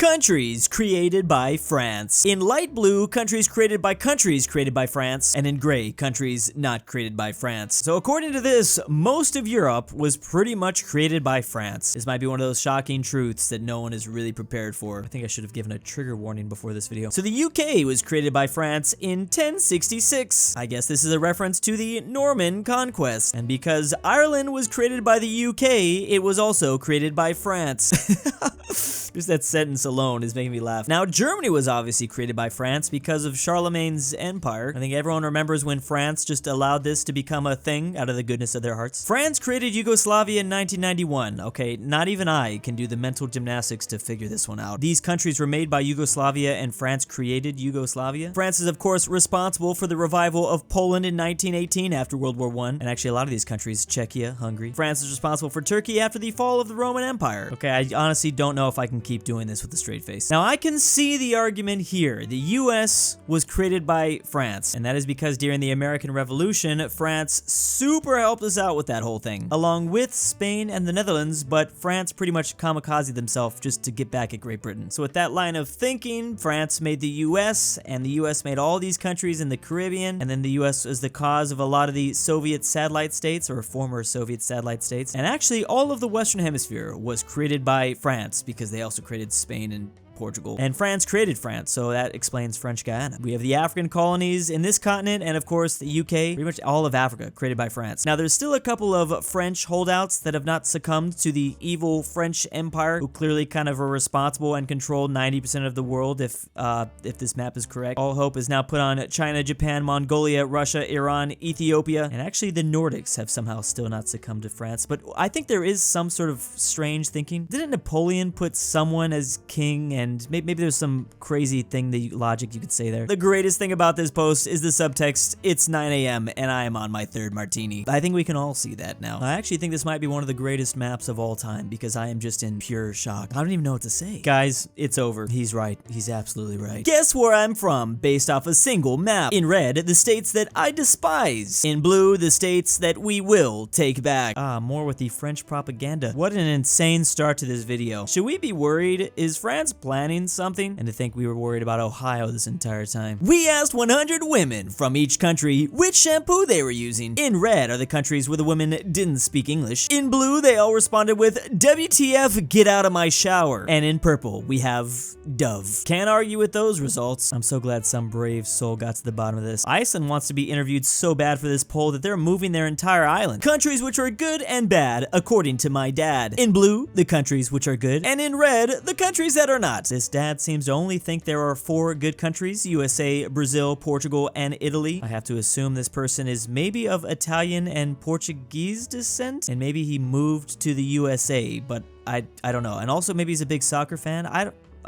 Countries created by France. In light blue, countries created by France, and in gray, countries not created by France. So according to this, most of Europe was pretty much created by France. This might be one of those shocking truths that no one is really prepared for. I think I should have given a trigger warning before this video. So the UK was created by France in 1066. I guess this is a reference to the Norman conquest. And because Ireland was created by the UK, it was also created by France. Just that sentence alone is making me laugh. Now, Germany was obviously created by France because of Charlemagne's empire. I think everyone remembers when France just allowed this to become a thing out of the goodness of their hearts. France created Yugoslavia in 1991. Okay, not even I can do the mental gymnastics to figure this one out. These countries were made by Yugoslavia and France created Yugoslavia. France is, of course, responsible for the revival of Poland in 1918 after World War I. And actually, a lot of these countries, Czechia, Hungary. France is responsible for Turkey after the fall of the Roman Empire. Okay, I honestly don't know if I can keep doing this with a straight face. Now, I can see the argument here. The US was created by France, and that is because during the American Revolution, France super helped us out with that whole thing, along with Spain and the Netherlands, but France pretty much kamikaze themselves just to get back at Great Britain. So with that line of thinking, France made the US, and the US made all these countries in the Caribbean, and then the US was the cause of a lot of the Soviet satellite states, or former Soviet satellite states, and actually all of the Western Hemisphere was created by France, because they also created Spain and Portugal. And France created France, so that explains French Guiana. We have the African colonies in this continent, and of course the UK, pretty much all of Africa, created by France. Now, there's still a couple of French holdouts that have not succumbed to the evil French Empire, who clearly kind of are responsible and control 90% of the world, if this map is correct. All hope is now put on China, Japan, Mongolia, Russia, Iran, Ethiopia, and actually the Nordics have somehow still not succumbed to France. But I think there is some sort of strange thinking. Didn't Napoleon put someone as king, and maybe there's some crazy thing, the logic you could say there. The greatest thing about this post is the subtext, it's 9 a.m. and I am on my third martini. I think we can all see that now. I actually think this might be one of the greatest maps of all time because I am just in pure shock. I don't even know what to say. Guys, it's over. He's right. He's absolutely right. Guess where I'm from based off a single map. In red, the states that I despise. In blue, the states that we will take back. Ah, more with the French propaganda. What an insane start to this video. Should we be worried? Is France planning something? And to think we were worried about Ohio this entire time. We asked 100 women from each country which shampoo they were using. In red are the countries where the women didn't speak English. In blue, they all responded with WTF, get out of my shower. And in purple, we have Dove. Can't argue with those results. I'm so glad some brave soul got to the bottom of this. Iceland wants to be interviewed so bad for this poll that they're moving their entire island. Countries which are good and bad, according to my dad. In blue, the countries which are good, and in red, the countries that are not. This dad seems to only think there are 4 good countries: USA, Brazil, Portugal, and Italy. I have to assume this person is maybe of Italian and Portuguese descent, and maybe he moved to the USA, but I don't know. And also maybe he's a big soccer fan.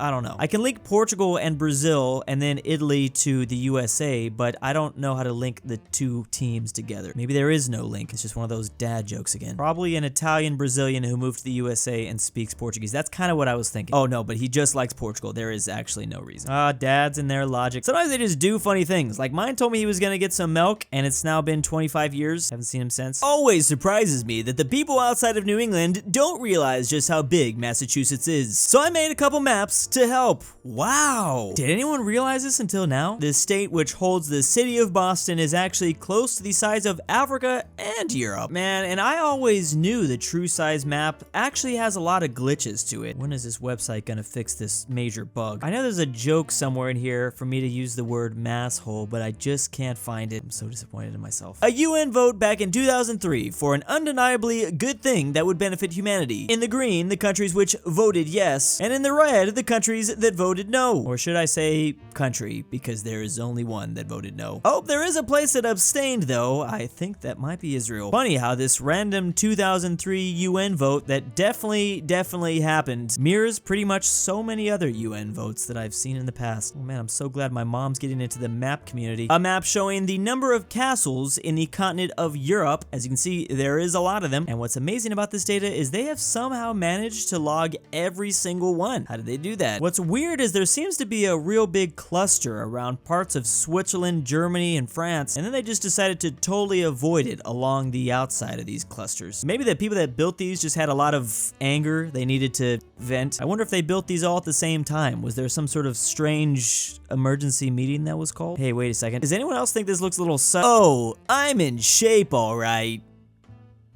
I don't know. I can link Portugal and Brazil and then Italy to the USA, but I don't know how to link the two teams together. Maybe there is no link. It's just one of those dad jokes again. Probably an Italian Brazilian who moved to the USA and speaks Portuguese. That's kind of what I was thinking. Oh no, but he just likes Portugal. There is actually no reason. Dads and their logic. Sometimes they just do funny things. Like mine told me he was gonna get some milk, and it's now been 25 years. Haven't seen him since. Always surprises me that the people outside of New England don't realize just how big Massachusetts is. So I made a couple maps to help. Wow. Did anyone realize this until now? The state which holds the city of Boston is actually close to the size of Africa and Europe. Man, and I always knew the true size map actually has a lot of glitches to it. When is this website gonna fix this major bug? I know there's a joke somewhere in here for me to use the word masshole, but I just can't find it. I'm so disappointed in myself. A UN vote back in 2003 for an undeniably good thing that would benefit humanity. In the green, the countries which voted yes, and in the red, the countries that voted no. Or should I say country, because there is only one that voted no. Oh, there is a place that abstained though. I think that might be Israel. Funny how this random 2003 UN vote that definitely happened mirrors pretty much so many other UN votes that I've seen in the past. Oh man, I'm so glad my mom's getting into the map community. A map showing the number of castles in the continent of Europe. As you can see, there is a lot of them. And what's amazing about this data is they have somehow managed to log every single one. How did they do that. What's weird is there seems to be a real big cluster around parts of Switzerland, Germany, and France, and then they just decided to totally avoid it along the outside of these clusters. Maybe the people that built these just had a lot of anger they needed to vent. I wonder if they built these all at the same time. Was there some sort of strange emergency meeting that was called? Hey, wait a second. Does anyone else think this looks a little Oh, I'm in shape, all right.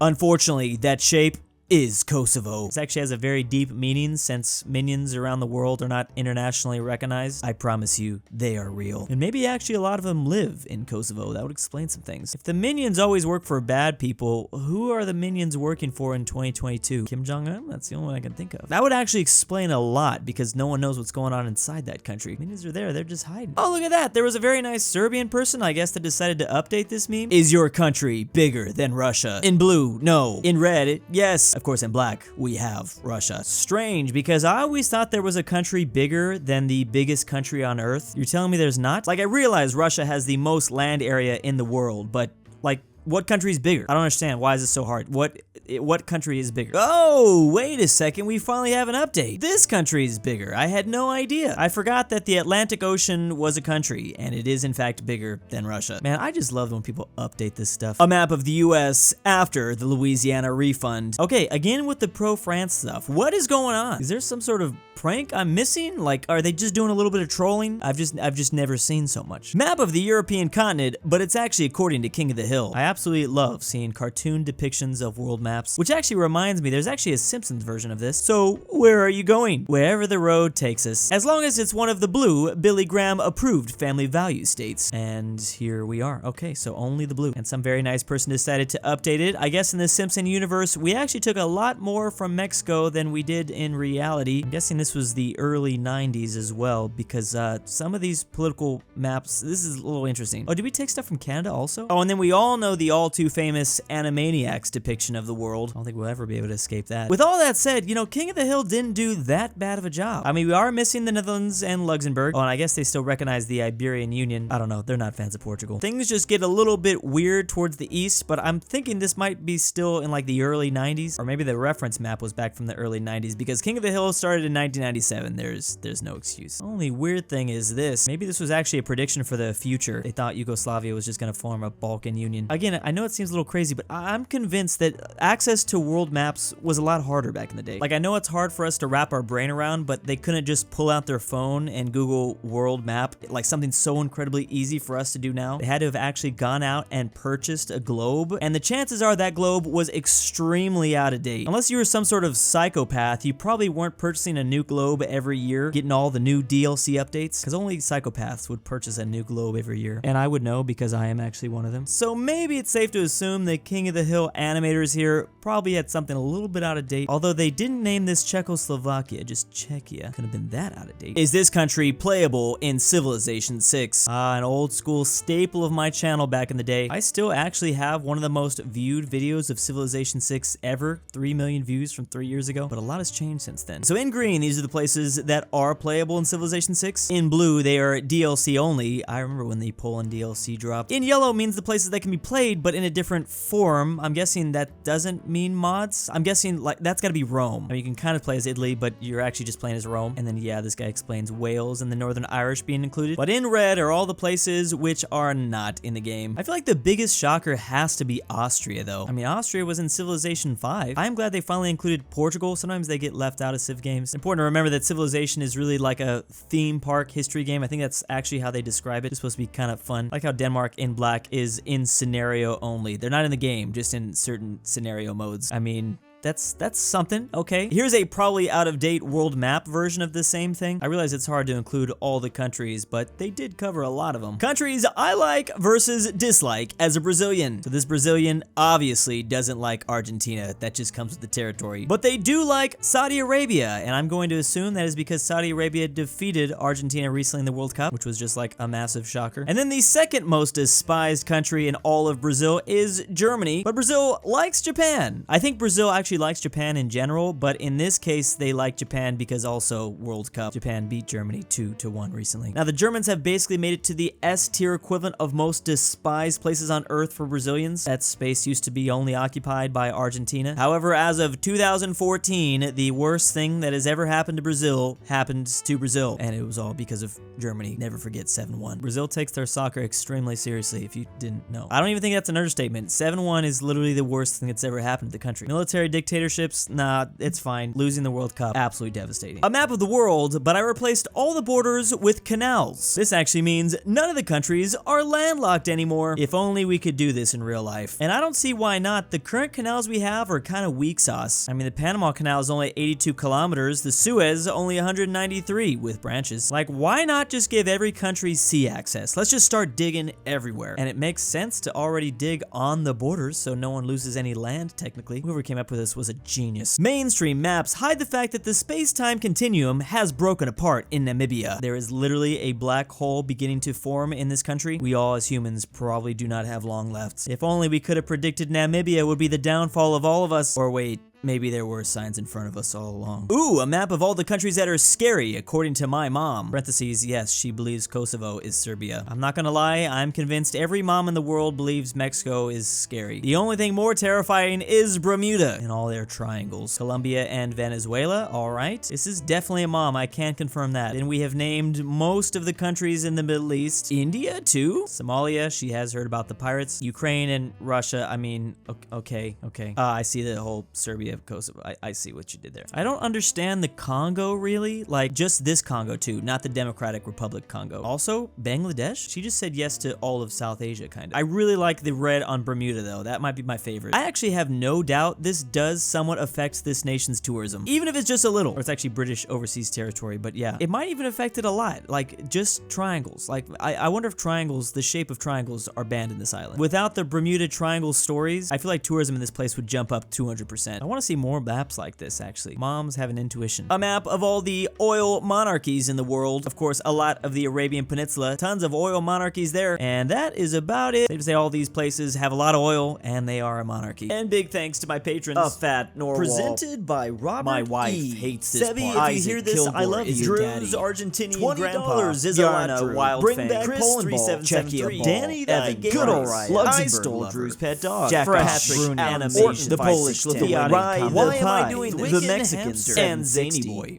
Unfortunately, that shape is Kosovo. This actually has a very deep meaning since minions around the world are not internationally recognized. I promise you, they are real. And maybe actually a lot of them live in Kosovo. That would explain some things. If the minions always work for bad people, who are the minions working for in 2022? Kim Jong-un? That's the only one I can think of. That would actually explain a lot because no one knows what's going on inside that country. Minions are there, they're just hiding. Oh, look at that. There was a very nice Serbian person, I guess, that decided to update this meme. Is your country bigger than Russia? In blue, no. In red, yes. Of course, in black, we have Russia. Strange, because I always thought there was a country bigger than the biggest country on Earth. You're telling me there's not? Like, I realize Russia has the most land area in the world, but, like, what country is bigger? I don't understand. Why is this so hard? What country is bigger? Oh, wait a second. We finally have an update. This country is bigger. I had no idea. I forgot that the Atlantic Ocean was a country, and it is in fact bigger than Russia. Man, I just love when people update this stuff. A map of the US after the Louisiana refund. Okay, again with the pro-France stuff. What is going on? Is there some sort of prank I'm missing? Like, are they just doing a little bit of trolling? I've just never seen so much. Map of the European continent, but it's actually according to King of the Hill. I absolutely love seeing cartoon depictions of world maps, which actually reminds me, there's actually a Simpsons version of this. So, where are you going? Wherever the road takes us. As long as it's one of the blue, Billy Graham approved family value states. And here we are. Okay, so only the blue. And some very nice person decided to update it. I guess in the Simpson universe, we actually took a lot more from Mexico than we did in reality. I'm guessing this was the early 90s as well, because some of these political maps, this is a little interesting. Oh, did we take stuff from Canada also? Oh, and then we all know the all too famous Animaniacs depiction of the world. I don't think we'll ever be able to escape that. With all that said, you know, King of the Hill didn't do that bad of a job. I mean, we are missing the Netherlands and Luxembourg. Oh, and I guess they still recognize the Iberian Union. I don't know, they're not fans of Portugal. Things just get a little bit weird towards the east, but I'm thinking this might be still in like the early 90s, or maybe the reference map was back from the early 90s, because King of the Hill started in 1997. There's no excuse. The only weird thing is this. Maybe this was actually a prediction for the future. They thought Yugoslavia was just gonna form a Balkan Union. Again, I know it seems a little crazy, but I'm convinced that access to world maps was a lot harder back in the day. Like, I know it's hard for us to wrap our brain around, but they couldn't just pull out their phone and Google world map, like something so incredibly easy for us to do now. They had to have actually gone out and purchased a globe, and the chances are that globe was extremely out of date. Unless you were some sort of psychopath, you probably weren't purchasing a new globe every year, getting all the new DLC updates, because only psychopaths would purchase a new globe every year. And I would know because I am actually one of them. So maybe it's safe to assume the King of the Hill animators here probably had something a little bit out of date, although they didn't name this Czechoslovakia, just Czechia. Could have been that out of date. Is this country playable in Civilization 6? An old school staple of my channel back in the day. I still actually have one of the most viewed videos of Civilization 6 ever, 3 million views from 3 years ago, but a lot has changed since then. So in green, these are the places that are playable in Civilization 6. In blue, they are DLC only. I remember when the Poland DLC dropped. In yellow means the places that can be played, but in a different form. I'm guessing that doesn't mean mods. I'm guessing like that's gotta be Rome. I mean, you can kind of play as Italy, but you're actually just playing as Rome. And then yeah, this guy explains Wales and the Northern Irish being included. But in red are all the places which are not in the game. I feel like the biggest shocker has to be Austria though. I mean, Austria was in Civilization 5. I'm glad they finally included Portugal. Sometimes they get left out of Civ games. It's important to remember that Civilization is really like a theme park history game. I think that's actually how they describe it. It's supposed to be kind of fun. Like how Denmark in black is in scenario only. They're not in the game, just in certain scenario modes. I mean, that's something, okay? Here's a probably out-of-date world map version of the same thing. I realize it's hard to include all the countries, but they did cover a lot of them. Countries I like versus dislike as a Brazilian. So this Brazilian obviously doesn't like Argentina. That just comes with the territory. But they do like Saudi Arabia, and I'm going to assume that is because Saudi Arabia defeated Argentina recently in the World Cup, which was just like a massive shocker. And then the second most despised country in all of Brazil is Germany, but Brazil likes Japan. I think Brazil actually actually likes Japan in general, but in this case, they like Japan because also World Cup. Japan beat Germany 2-1 recently. Now, the Germans have basically made it to the S-tier equivalent of most despised places on Earth for Brazilians. That space used to be only occupied by Argentina. However, as of 2014, the worst thing that has ever happened to Brazil happened to Brazil, and it was all because of Germany. Never forget 7-1. Brazil takes their soccer extremely seriously, if you didn't know. I don't even think that's an understatement. 7-1 is literally the worst thing that's ever happened to the country. Military dictatorships, nah, it's fine. Losing the World Cup, absolutely devastating. A map of the world, but I replaced all the borders with canals. This actually means none of the countries are landlocked anymore. If only we could do this in real life. And I don't see why not. The current canals we have are kind of weak sauce. I mean, the Panama Canal is only 82 kilometers, the Suez only 193 with branches. Like, why not just give every country sea access? Let's just start digging everywhere. And it makes sense to already dig on the borders so no one loses any land, technically. Whoever came up with this was a genius. Mainstream maps hide the fact that the space-time continuum has broken apart in Namibia. There is literally a black hole beginning to form in this country. We all as humans probably do not have long left. If only we could have predicted Namibia would be the downfall of all of us. Or wait, maybe there were signs in front of us all along. Ooh, a map of all the countries that are scary, according to my mom. Parentheses, yes, she believes Kosovo is Serbia. I'm not gonna lie, I'm convinced every mom in the world believes Mexico is scary. The only thing more terrifying is Bermuda and all their triangles. Colombia and Venezuela, alright. This is definitely a mom, I can confirm that. And we have named most of the countries in the Middle East. India, too? Somalia, she has heard about the pirates. Ukraine and Russia, I mean, okay. I see the whole Serbia of Kosovo. I see what you did there. I don't understand the Congo, really. Like, just this Congo, too, not the Democratic Republic Congo. Also, Bangladesh? She just said yes to all of South Asia, kind of. I really like the red on Bermuda, though. That might be my favorite. I actually have no doubt this does somewhat affect this nation's tourism. Even if it's just a little. Or it's actually British overseas territory, but yeah. It might even affect it a lot. Like, just triangles. Like, I wonder if triangles, the shape of triangles, are banned in this island. Without the Bermuda Triangle stories, I feel like tourism in this place would jump up 200%. I want to see more maps like this, actually. Moms have an intuition. A map of all the oil monarchies in the world. Of course, a lot of the Arabian Peninsula. Tons of oil monarchies there. And that is about it. They say all these places have a lot of oil, and they are a monarchy. And big thanks to my patrons. aPhatNarwhal. Presented by Robert My wife E. hates this Sebi, part. if you hear Isaac this, Kilgore I love is you. your Drew's daddy. Argentinian grandpa. $20 is Bjarne a Wildfang. Bring back Chris Poland ball. 3773. Checky Danny, Evan the GoodOldRyah. I stole LuxembourgLover. Drew's pet dog. Jack Phresh Animations. Animations. The Polish Veiotic. Lithuanian. Why am I doing The this? Mexicans. And ZaneyBoi.